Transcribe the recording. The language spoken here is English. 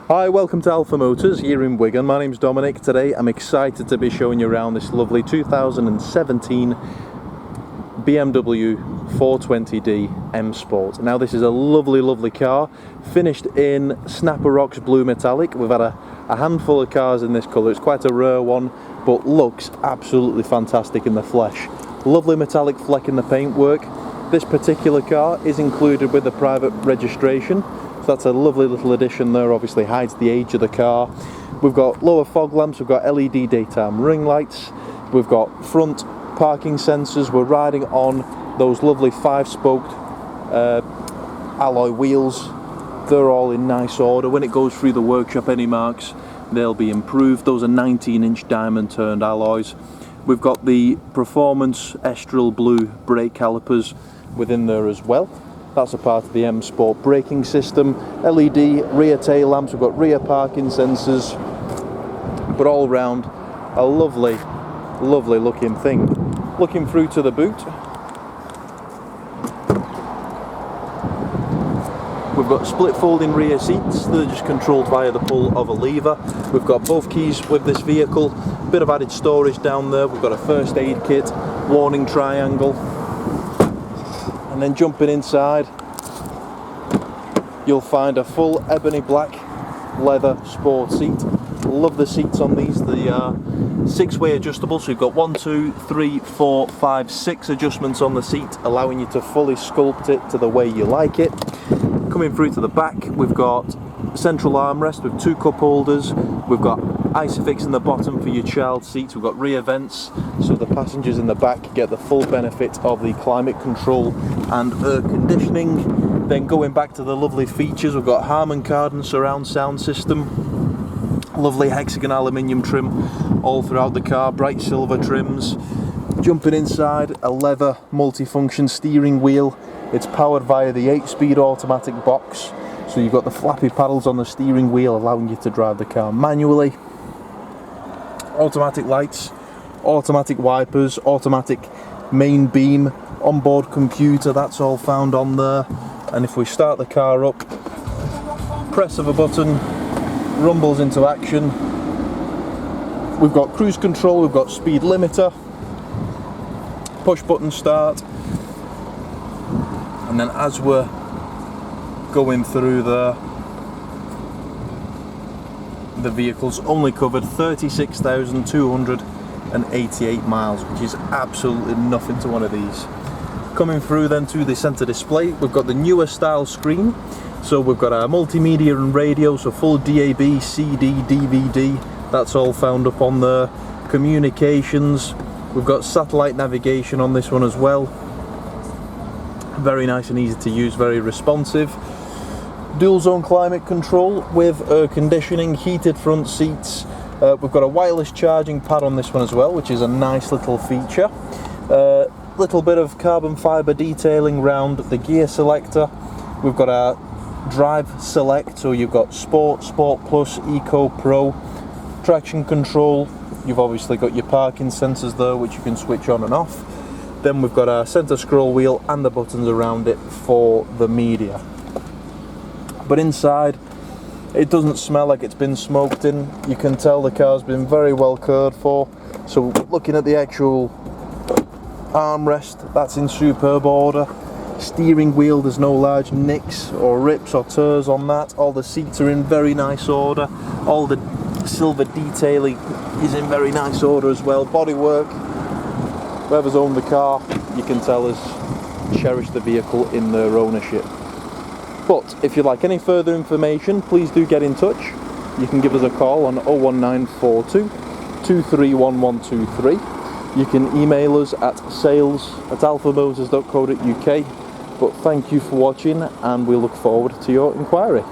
Hi, welcome to Alpha Motors here in Wigan. My name's Dominic. Today I'm excited to be showing you around this lovely 2017 BMW 420d M Sport. Now this is a lovely car, finished in Snapper Rocks Blue Metallic. We've had a handful of cars in this colour. It's quite a rare one, but looks absolutely fantastic in the flesh. Lovely metallic fleck in the paintwork. This particular car is included with the private registration. So that's a lovely little addition there, obviously hides the age of the car. We've got lower fog lamps, we've got LED daytime ring lights, we've got front parking sensors. We're riding on those lovely 5-spoked alloy wheels. They're all in nice order. When it goes through the workshop, any marks, they'll be improved. Those are 19-inch diamond turned alloys. We've got the Performance Estral Blue brake calipers within there as well. That's a part of the M Sport braking system. LED rear tail lamps, we've got rear parking sensors, but all round a lovely looking thing. Looking through to the boot, we've got split folding rear seats. They're just controlled via the pull of a lever. We've got both keys with this vehicle, bit of added storage down there. We've got a first aid kit, warning triangle. And then jumping inside, you'll find a full ebony black leather sport seat. Love the seats on these. They are 6-way adjustable, so you've got 1, 2, 3, 4, 5, 6 adjustments on the seat, allowing you to fully sculpt it to the way you like it. Coming through to the back, we've got central armrest with 2 cup holders. We've got Isofix in the bottom for your child seats. We've got rear vents, so the passengers in the back get the full benefit of the climate control and air conditioning. Then going back to the lovely features, we've got Harman Kardon surround sound system, lovely hexagon aluminium trim all throughout the car, bright silver trims. Jumping inside, a leather multifunction steering wheel. It's powered via the 8-speed automatic box, so you've got the flappy paddles on the steering wheel allowing you to drive the car manually. Automatic lights, automatic wipers, automatic main beam, onboard computer, that's all found on there. And if we start the car up, press of a button, rumbles into action. We've got cruise control, we've got speed limiter, push button start. And then as we're going through there, the vehicle's only covered 36,288 miles, which is absolutely nothing to one of these. Coming through then to the centre display, we've got the newer style screen. So we've got our multimedia and radio, so full DAB, CD, DVD, that's all found up on there. Communications, we've got satellite navigation on this one as well. Very nice and easy to use, very responsive. Dual zone climate control with air conditioning, heated front seats. We've got a wireless charging pad on this one as well, which is a nice little feature. Little bit of carbon fibre detailing round the gear selector. We've got our drive select, so you've got Sport, Sport Plus, Eco, Pro, traction control. You've obviously got your parking sensors there, which you can switch on and off. Then we've got our centre scroll wheel and the buttons around it for the media. But inside, it doesn't smell like it's been smoked in. You can tell the car's been very well cared for. So looking at the actual armrest, that's in superb order. Steering wheel, there's no large nicks or rips or tears on that. All the seats are in very nice order. All the silver detailing is in very nice order as well. Bodywork, whoever's owned the car, you can tell has cherished the vehicle in their ownership. But if you'd like any further information, please do get in touch. You can give us a call on 01942 231123. You can email us at sales@alphamotors.co.uk. But thank you for watching, and we look forward to your inquiry.